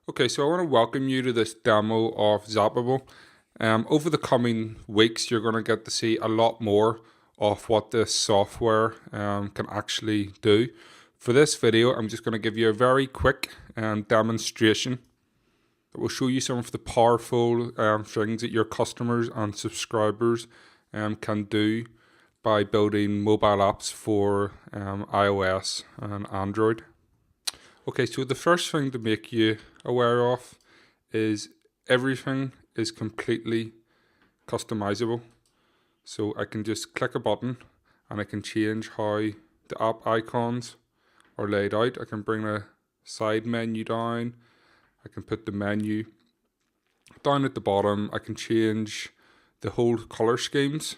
Okay, so I want to welcome you to this demo of Zapable. Over the coming weeks, you're going to get to see a lot more of what this software can actually do. For this video, I'm just going to give you a very quick demonstration that will show you some of the powerful things that your customers and subscribers can do by building mobile apps for iOS and Android. Okay, so the first thing to make you aware of is everything is completely customizable. So I can just click a button and I can change how the app icons are laid out. I can bring a side menu down. I can put the menu down at the bottom. I can change the whole color schemes.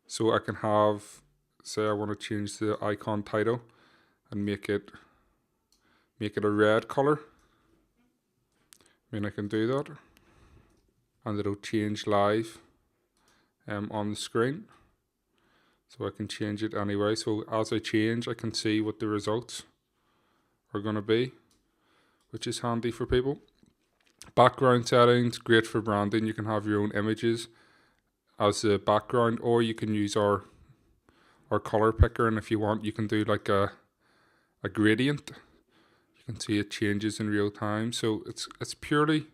So I can have, say I want to change the icon title and make it a red color. I can do that, and it'll change live on the screen. So I can change it anyway. So as I change, I can see what the results are going to be, which is handy for people. Background settings, great for branding. You can have your own images as a background, or you can use our color picker, and if you want, you can do like a gradient. You can see it changes in real time. So it's purely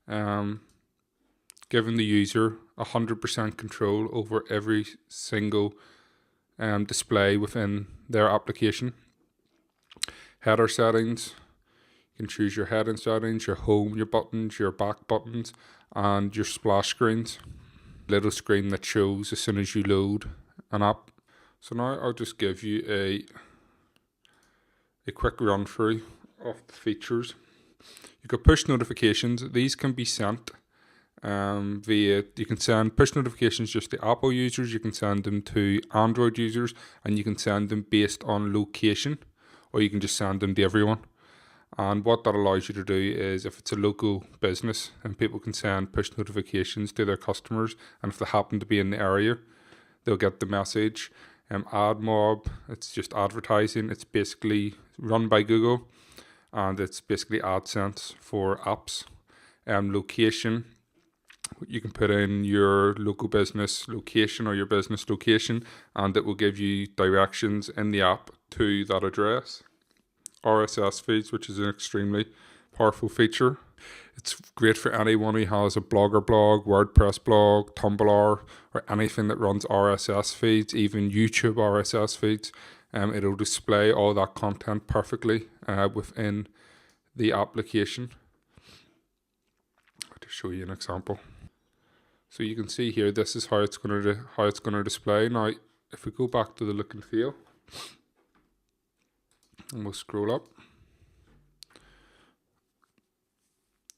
giving the user 100% control over every single display within their application. Header settings. You can choose your heading settings, your home, your buttons, your back buttons, and your splash screens. Little screen that shows as soon as you load an app. So now I'll just give you a quick run through of the features. You got push notifications. These can be sent you can send push notifications just to Apple users, you can send them to Android users, and you can send them based on location, or you can just send them to everyone. And what that allows you to do is, if it's a local business, and people can send push notifications to their customers, and if they happen to be in the area, they'll get the message. AdMob, it's just advertising. It's basically run by Google, and it's basically AdSense for apps. Location, you can put in your local business location or your business location, and it will give you directions in the app to that address. RSS feeds, which is an extremely powerful feature. It's great for anyone who has a Blogger blog, WordPress blog, Tumblr, or anything that runs RSS feeds, even YouTube RSS feeds. It'll display all that content perfectly within the application. To show you an example. So you can see here, this is how it's going to display. Now, if we go back to the look and feel, and we'll scroll up.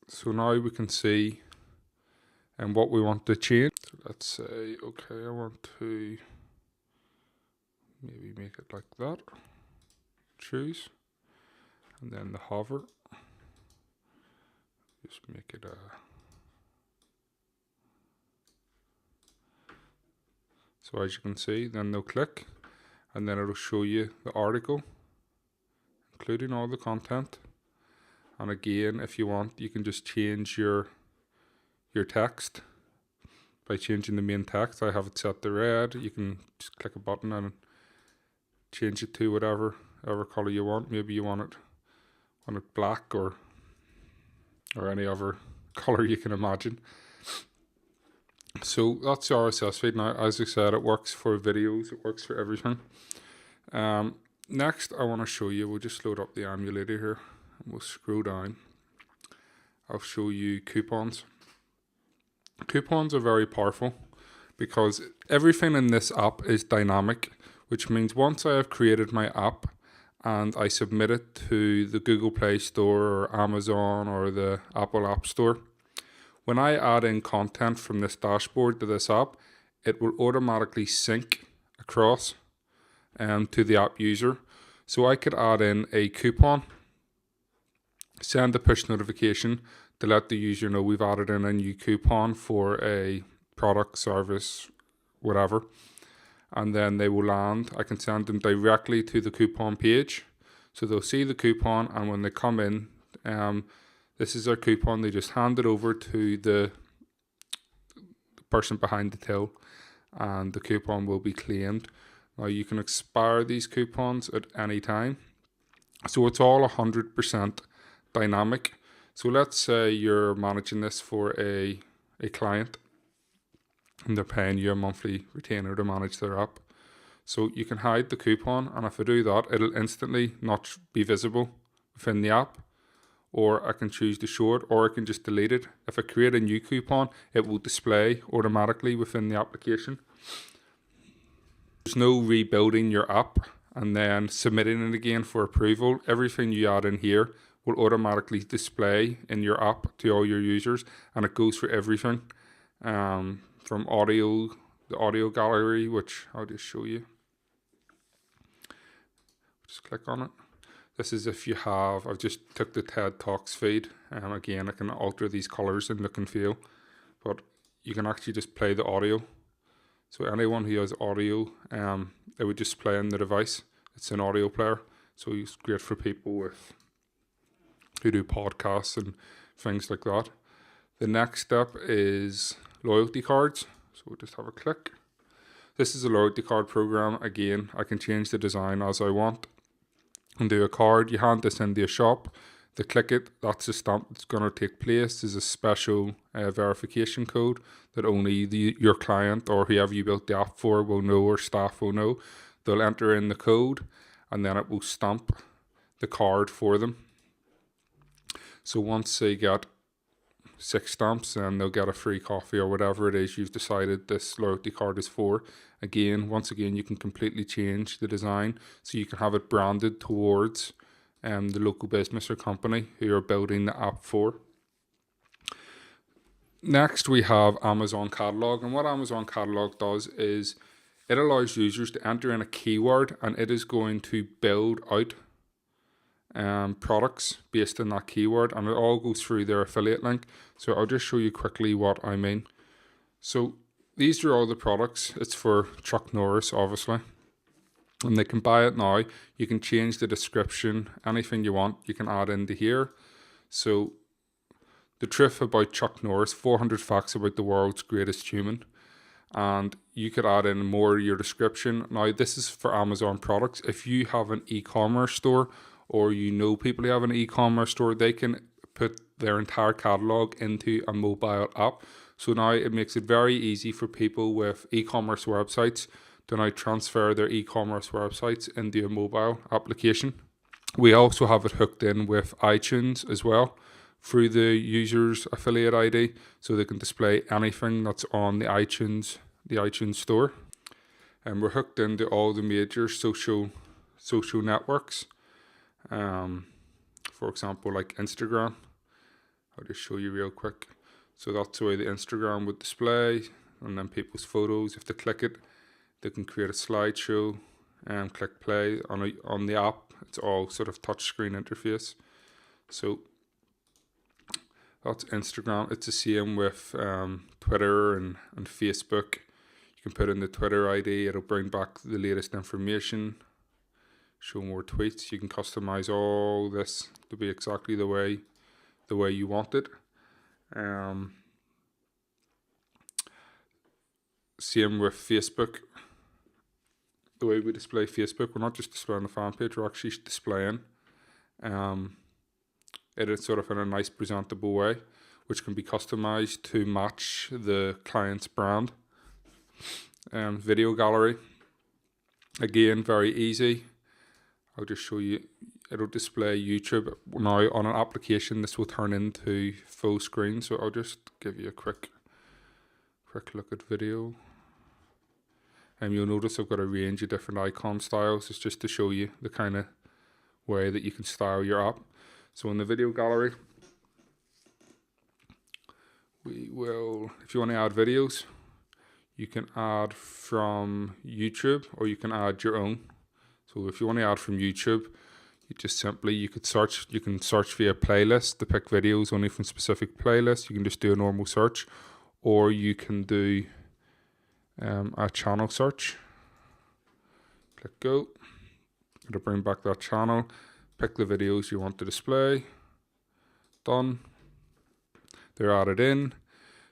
So now we can see what we want to change. So let's say, okay, I want to maybe make it like that. Choose, and then the hover. Just make it a. So as you can see, then they'll click, and then it'll show you the article, including all the content. And again, if you want, you can just change your text by changing the main text. I have it set to red. You can just click a button and change it to whatever color you want. Maybe you want it black or any other color you can imagine. So that's the RSS feed. Now, as I said, it works for videos, it works for everything. Next, I want to show you, we'll just load up the emulator here, and we'll scroll down. I'll show you coupons. Coupons are very powerful because everything in this app is dynamic, which means once I have created my app and I submit it to the Google Play Store or Amazon or the Apple App Store, when I add in content from this dashboard to this app, it will automatically sync across to the app user. So I could add in a coupon, send a push notification to let the user know we've added in a new coupon for a product, service, whatever. And then they will land. I can send them directly to the coupon page. So they'll see the coupon, and when they come in, This is their coupon. They just hand it over to the person behind the till, and the coupon will be claimed. Now you can expire these coupons at any time. So it's all 100% dynamic. So let's say you're managing this for a client and they're paying you a monthly retainer to manage their app. So you can hide the coupon, and if I do that, it'll instantly not be visible within the app. Or I can choose to show it, or I can just delete it. If I create a new coupon, it will display automatically within the application. There's no rebuilding your app and then submitting it again for approval. Everything you add in here will automatically display in your app to all your users, and it goes for everything, from audio, the audio gallery, which I'll just show you. Just click on it. This is if you have, I've just took the TED Talks feed. Again, I can alter these colors and look and feel, but you can actually just play the audio. So anyone who has audio, it would just play in the device. It's an audio player, so it's great for people who do podcasts and things like that. The next step is loyalty cards. So we'll just have a click. This is a loyalty card program. Again, I can change the design as I want and do a card. You hand this into a shop, they click it, that's the stamp that's going to take place. There's a special verification code that only your client or whoever you built the app for will know, or staff will know. They'll enter in the code and then it will stamp the card for them. So once they get 6 stamps, then they'll get a free coffee or whatever it is you've decided this loyalty card is for. Once again, you can completely change the design so you can have it branded towards the local business or company who you're building the app for. Next, we have Amazon Catalog, and what Amazon Catalog does is it allows users to enter in a keyword, and it is going to build out products based on that keyword, and it all goes through their affiliate link. So I'll just show you quickly what I mean. So these are all the products. It's for Chuck Norris, obviously, and they can buy it now. You can change the description, anything you want you can add into here. So the truth about Chuck Norris, 400 facts about the world's greatest human, and you could add in more of your description. Now this is for Amazon products. If you have an e-commerce store, or you know people who have an e-commerce store, they can put their entire catalog into a mobile app. So now it makes it very easy for people with e-commerce websites to now transfer their e-commerce websites into a mobile application. We also have it hooked in with iTunes as well through the user's affiliate ID, so they can display anything that's on the iTunes store. And we're hooked into all the major social networks. For example, like Instagram. I'll just show you real quick. So that's the way the Instagram would display, and then people's photos. If they click it, they can create a slideshow and click play on the app. It's all sort of touchscreen interface. So that's Instagram. It's the same with Twitter and Facebook. You can put in the Twitter ID. It'll bring back the latest information. Show more tweets. You can customize all this to be exactly the way you want it. Same with Facebook. The way we display Facebook, we're not just displaying the fan page, we're actually displaying it is sort of in a nice presentable way, which can be customized to match the client's brand. Video gallery, again, very easy. I'll just show you. It'll display YouTube. Now on an application, this will turn into full screen. So I'll just give you a quick look at video. And you'll notice I've got a range of different icon styles. It's just to show you the kind of way that you can style your app. So in the video gallery, we will, if you want to add videos, you can add from YouTube or you can add your own. So if you want to add from YouTube, you just simply, you can search via playlist to pick videos only from specific playlists. You can just do a normal search, or you can do a channel search. Click go. It'll bring back that channel. Pick the videos you want to display. Done. they're added in.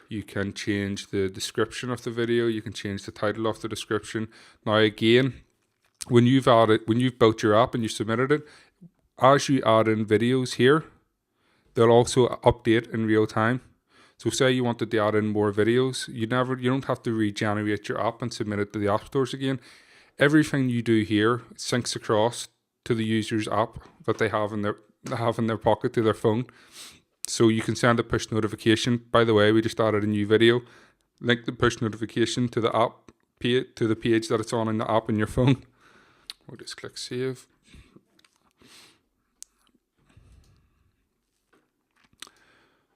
You can change the description of the video. You can change the title of the description. Now again, when you've built your app and you submitted it, as you add in videos here, they'll also update in real time. So say you wanted to add in more videos, you don't have to regenerate your app and submit it to the app stores again. Everything you do here syncs across to the user's app that they have in their pocket, to their phone. So you can send a push notification. By the way, we just added a new video. Link the push notification to the app page, to the page that it's on in the app in your phone. We'll just click save.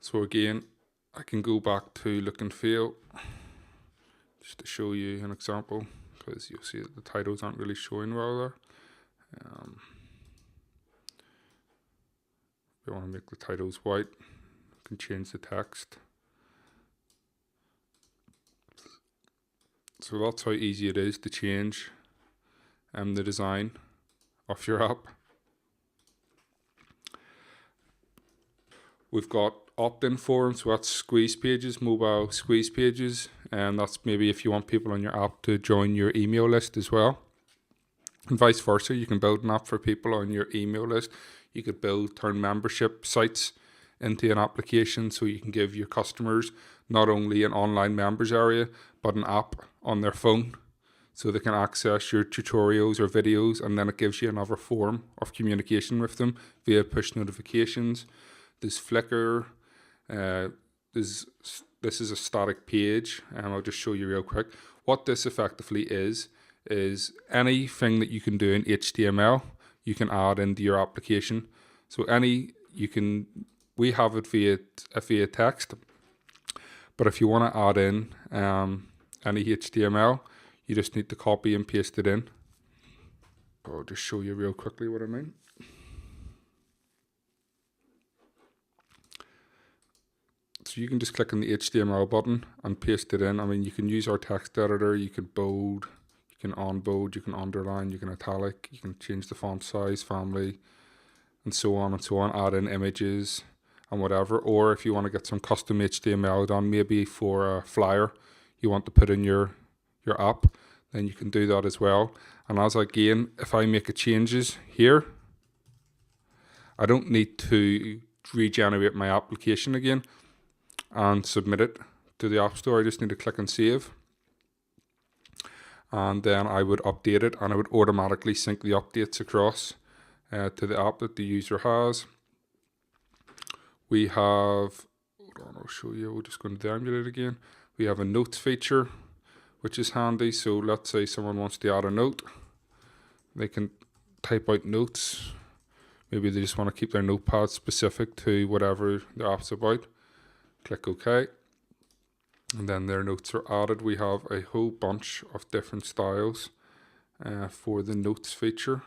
So again, I can go back to look and feel just to show you an example, because you'll see that the titles aren't really showing well there. If you want to make the titles white, you can change the text. So that's how easy it is to change the design of your app. We've got opt-in forums, so that's squeeze pages, mobile squeeze pages, and that's maybe if you want people on your app to join your email list as well. And vice versa, you can build an app for people on your email list. You could turn membership sites into an application, so you can give your customers not only an online members area, but an app on their phone, so they can access your tutorials or videos, and then it gives you another form of communication with them via push notifications. There's Flickr. This is a static page, and I'll just show you real quick. What this effectively is anything that you can do in HTML, you can add into your application. So we have it via text, but if you want to add in any HTML, you just need to copy and paste it in. I'll just show you real quickly what I mean. So you can just click on the HTML button and paste it in. I mean, you can use our text editor, you can bold, you can unbold, you can underline, you can italic, you can change the font size, family, and so on and so on, add in images and whatever. Or if you want to get some custom HTML done, maybe for a flyer you want to put in your app, then you can do that as well. And if I make changes here, I don't need to regenerate my application again and submit it to the App Store. I just need to click and save, and then I would update it, and I would automatically sync the updates across to the app that the user has. We have, hold on, I'll show you, we're just going to emulate again. We have a notes feature, which is handy. So let's say someone wants to add a note, they can type out notes. Maybe they just want to keep their notepad specific to whatever the app's about. Click OK, and then their notes are added. We have a whole bunch of different styles for the notes feature.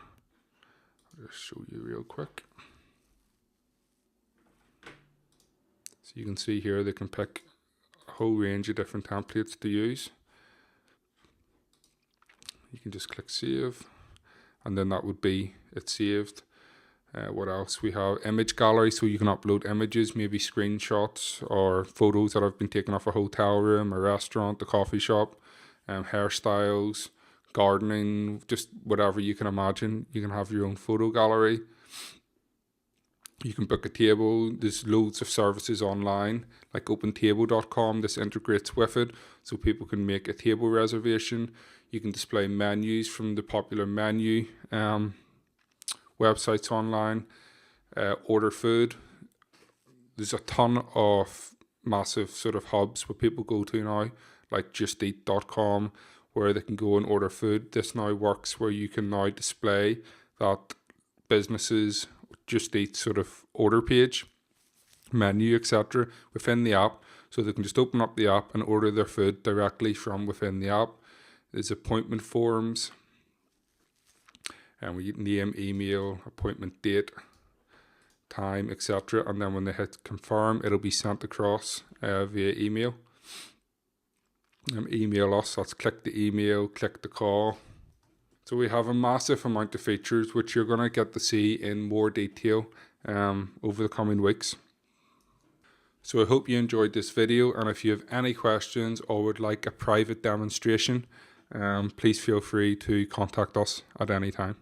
I'll just show you real quick. So you can see here they can pick a whole range of different templates to use. You can just click save, and then that would be it saved. What else? We have image gallery, so you can upload images, maybe screenshots or photos that have been taken off a hotel room, a restaurant, a coffee shop, hairstyles, gardening, just whatever you can imagine. You can have your own photo gallery. You can book a table. There's loads of services online, like opentable.com. This integrates with it, so people can make a table reservation. You can display menus from the popular menu websites online, order food. There's a ton of massive sort of hubs where people go to now, like justeat.com, where they can go and order food. This now works where you can now display that businesses Just Eat sort of order page, menu, etc. within the app, so they can just open up the app and order their food directly from within the app. There's appointment forms, and we name, email, appointment date, time, etc. And then when they hit confirm, it'll be sent across via email. Email us, that's click the email, click the call. So we have a massive amount of features which you're going to get to see in more detail over the coming weeks. So I hope you enjoyed this video, and if you have any questions or would like a private demonstration, please feel free to contact us at any time.